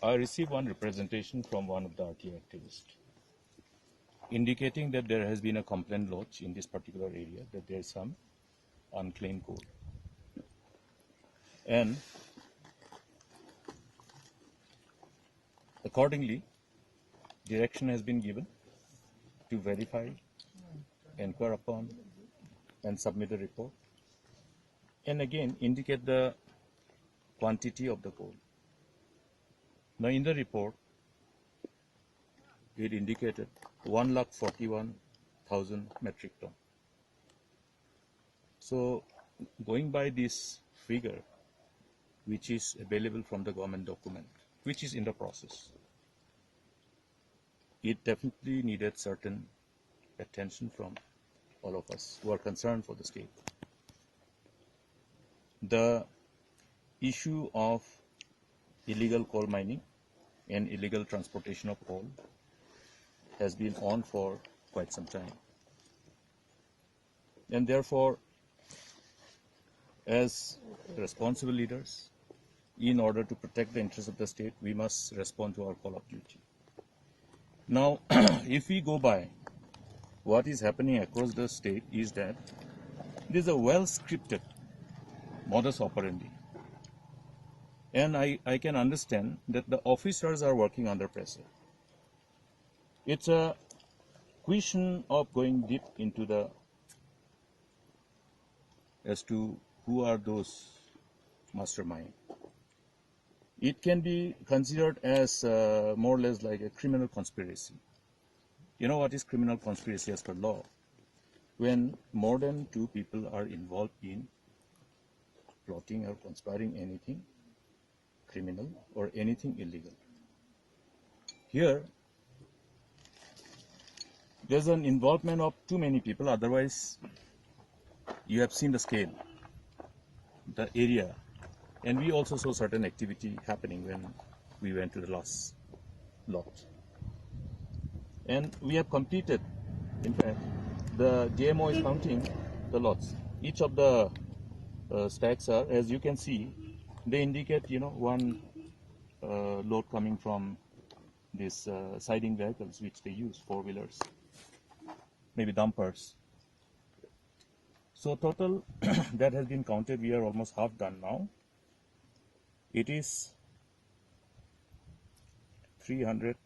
I received one representation from one of the RTA activists indicating that there has been a complaint lodged in this particular area that there is some unclaimed coal. And accordingly, direction has been given to verify, inquire upon, and submit a report. And again, indicate the quantity of the coal. Now, in the report, it indicated 1,41,000 metric ton. So, going by this figure, which is available from the government document, which is in the process, it definitely needed certain attention from all of us who are concerned for the state. The issue of illegal coal mining and illegal transportation of coal has been on for quite some time. And therefore, as responsible leaders, in order to protect the interests of the state, we must respond to our call of duty. Now, if we go by what is happening across the state is that there is a well-scripted modus operandi. And I can understand that the officers are working under pressure. It's a question of going deep into the as to who are those masterminds. It can be considered as more or less like a criminal conspiracy. You know what is criminal conspiracy as per law? When more than two people are involved in plotting or conspiring anything criminal or anything illegal. Here, there's an involvement of too many people, otherwise you have seen the scale, the area, and we also saw certain activity happening when we went to the last lot. And we have completed, in fact, the JMO is counting the lots. Each of the stacks are, as you can see, they indicate, one load coming from these siding vehicles which they use, four-wheelers, maybe dumpers. So total that has been counted, we are almost half done now. It is 300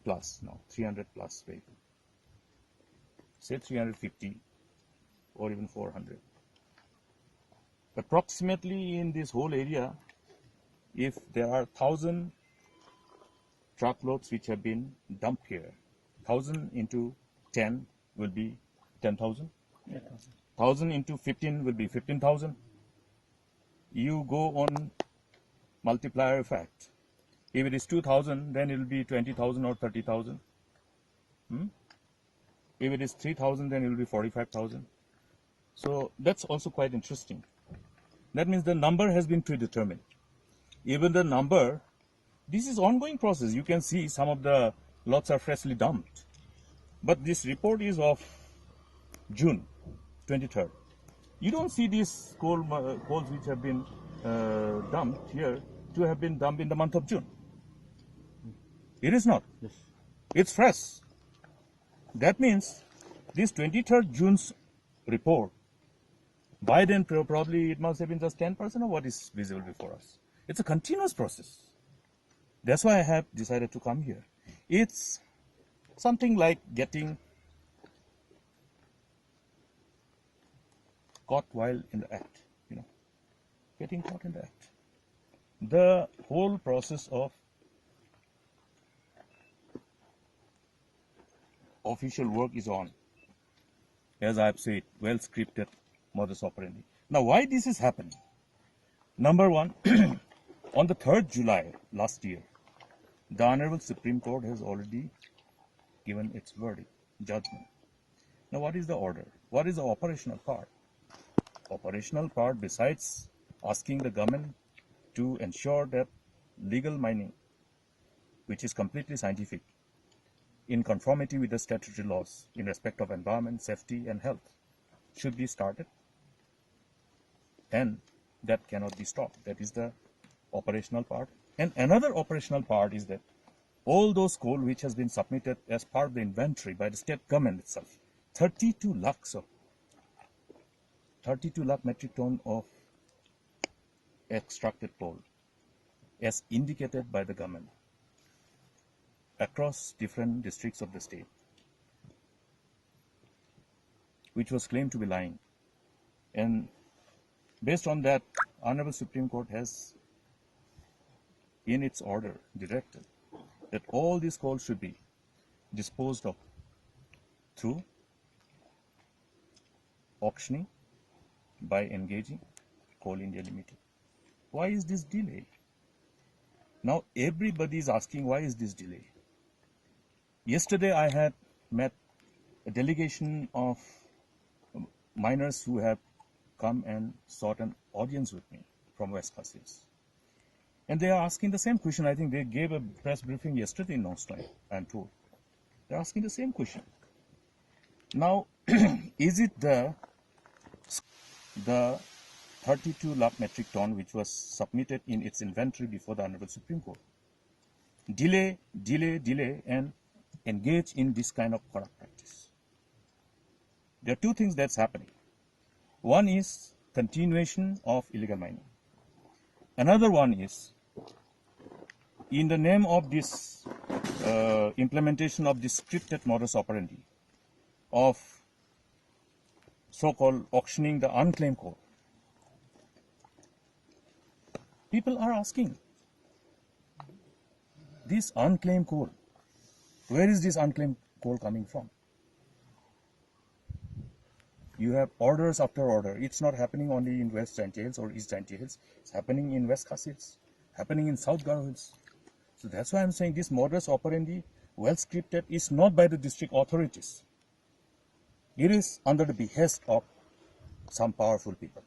plus now, 300 plus vehicle. Say 350 or even 400. Approximately in this whole area, if there are 1,000 truckloads which have been dumped here, 1,000 into 10 will be 10,000. 1,000 into 15 will be 15,000. You go on multiplier effect. If it is 2,000, then it will be 20,000 or 30,000. If it is 3,000, then it will be 45,000. So that's also quite interesting. That means the number has been predetermined. Even the number, this is ongoing process. You can see some of the lots are freshly dumped. But this report is of June 23rd. You don't see these coals which have been dumped here to have been dumped in the month of June. It is not. Yes. It's fresh. That means this 23rd June's report, by then probably it must have been just 10% of what is visible before us. It's a continuous process. That's why I have decided to come here. It's something like getting caught while in the act, getting caught in the act. The whole process of official work is on. As I have said, well scripted modus operandi. Now, why this is happening? Number one, on the 3rd July last year, the Honorable Supreme Court has already given its verdict, judgment. Now, what is the order? What is the operational part? Operational part, besides asking the government to ensure that legal mining, which is completely scientific, in conformity with the statutory laws in respect of environment, safety, and health, should be started, and that cannot be stopped. That is the operational part. And another operational part is that all those coal which has been submitted as part of the inventory by the state government itself, 32 lakh metric ton of extracted coal as indicated by the government across different districts of the state, which was claimed to be lying. And based on that, Honorable Supreme Court has, in its order, directed that all these coal should be disposed of through auctioning by engaging Coal India Limited. Why is this delay? Now everybody is asking, why is this delay? Yesterday I had met a delegation of miners who have come and sought an audience with me from West Khasias. And they are asking the same question. I think they gave a press briefing yesterday in Nostine, I am told. They are asking the same question. Now, is it the 32 lakh metric ton which was submitted in its inventory before the Honorable Supreme Court? Delay, and engage in this kind of corrupt practice. There are two things that's happening. One is continuation of illegal mining. Another one is, in the name of this implementation of this scripted modus operandi of so-called auctioning the unclaimed coal, people are asking, this unclaimed coal, where is this unclaimed coal coming from? You have orders after order. It's not happening only in West Jaintia Hills or East Jaintia Hills. It's happening in West Khasias, happening in South Garo Hills. So that's why I'm saying this modus operandi, well scripted, is not by the district authorities. It is under the behest of some powerful people.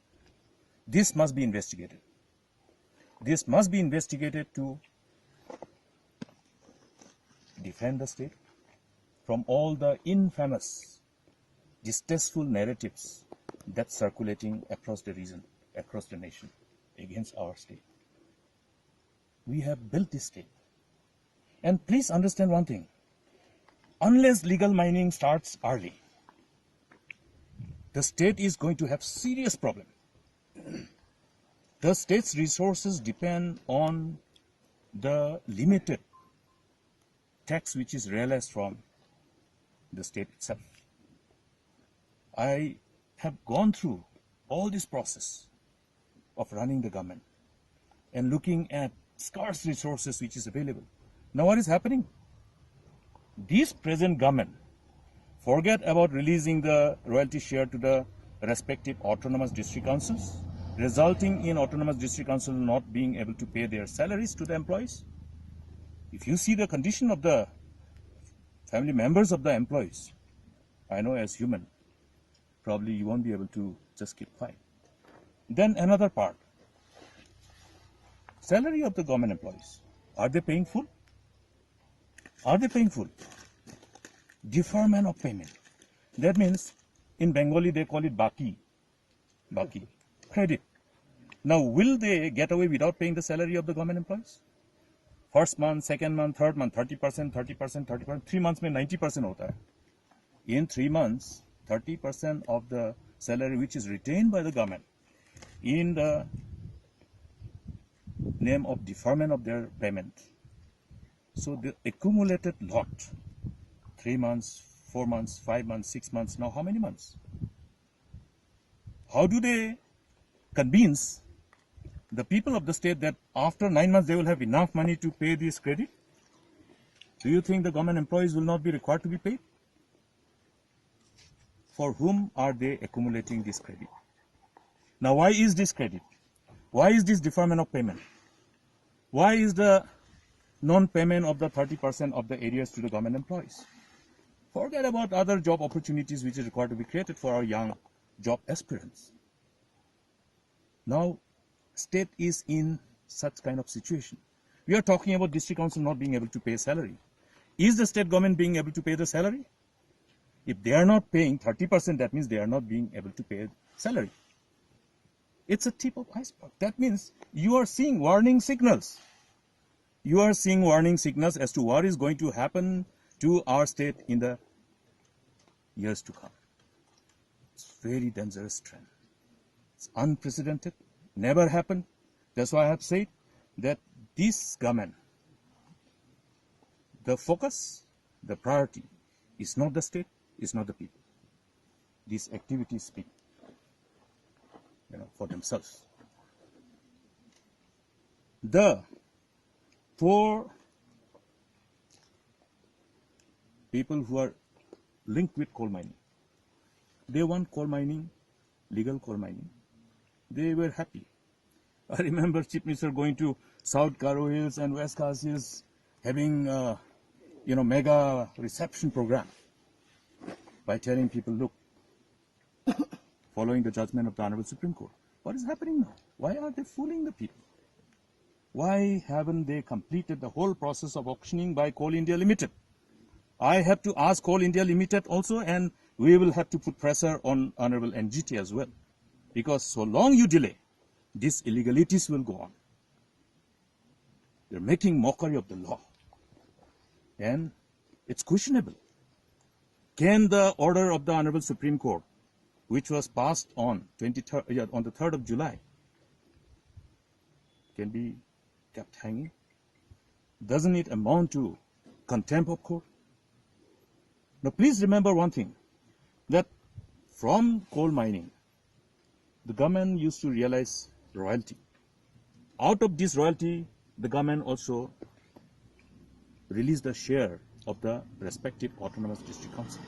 This must be investigated. This must be investigated to defend the state from all the infamous, distasteful narratives that's circulating across the region, across the nation, against our state. We have built this state. And please understand one thing. Unless legal mining starts early, the state is going to have serious problem. The state's resources depend on the limited tax which is realized from the state itself. I have gone through all this process of running the government and looking at scarce resources which is available. Now what is happening? This present government forget about releasing the royalty share to the respective autonomous district councils, resulting in autonomous district council not being able to pay their salaries to the employees. If you see the condition of the family members of the employees, I know as human, probably you won't be able to just keep quiet. Then another part, salary of the government employees. Are they paying full? Are they paying full? Deferment of payment. That means in Bengali they call it baki, credit. Now will they get away without paying the salary of the government employees? First month, second month, third month, 30%, 30%. 3 months में 90% होता है. In 3 months, 30% of the salary which is retained by the government in the name of deferment of their payment. So the accumulated lot, 3 months, 4 months, 5 months, 6 months, now how many months? How do they convince the people of the state that after 9 months they will have enough money to pay this credit? Do you think the government employees will not be required to be paid? For whom are they accumulating this credit? Now why is this credit? Why is this deferment of payment? Why is the non-payment of the 30% of the areas to the government employees? Forget about other job opportunities which is required to be created for our young job aspirants. Now, state is in such kind of situation. We are talking about district council not being able to pay salary. Is the state government being able to pay the salary? If they are not paying 30%, that means they are not being able to pay salary. It's a tip of iceberg. That means you are seeing warning signals. You are seeing warning signals as to what is going to happen to our state in the years to come. It's a very dangerous trend. It's unprecedented, never happened. That's why I have said that this government, the focus, the priority is not the state, is not the people. These activities speak, for themselves. The four people who are linked with coal mining, they want coal mining, legal coal mining. They were happy. I remember Chief Minister going to South Garo Hills and West Khas Hills, having mega reception program by telling people, look, following the judgment of the Honorable Supreme Court, what is happening now? Why are they fooling the people? Why haven't they completed the whole process of auctioning by Coal India Limited? I have to ask Coal India Limited also, and we will have to put pressure on Honorable NGT as well. Because so long you delay, these illegalities will go on. They're making mockery of the law. And it's questionable. Can the order of the Honorable Supreme Court, which was passed on the 3rd of July, can be kept hanging? Doesn't it amount to contempt of court? Now please remember one thing, that from coal mining, the government used to realize royalty. Out of this royalty, the government also released a share of the respective autonomous district council.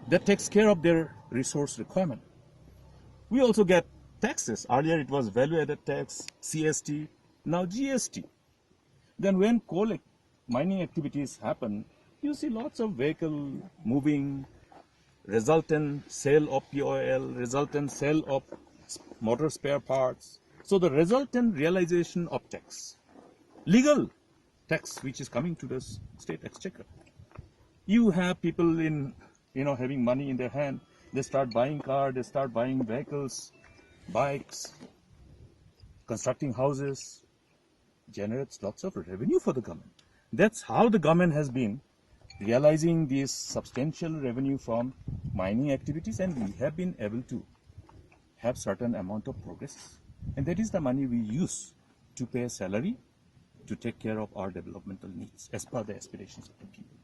That takes care of their resource requirement. We also get taxes. Earlier it was value-added tax, CST, now GST. Then when coal mining activities happen, you see lots of vehicle moving, resultant sale of POL, resultant sale of motor spare parts. So the resultant realization of tax, legal tax, which is coming to the state exchequer. You have people in, having money in their hand. They start buying cars, they start buying vehicles, bikes, constructing houses, generates lots of revenue for the government. That's how the government has been realizing this substantial revenue from mining activities, and we have been able to have certain amount of progress. And that is the money we use to pay a salary, to take care of our developmental needs as per the aspirations of the people.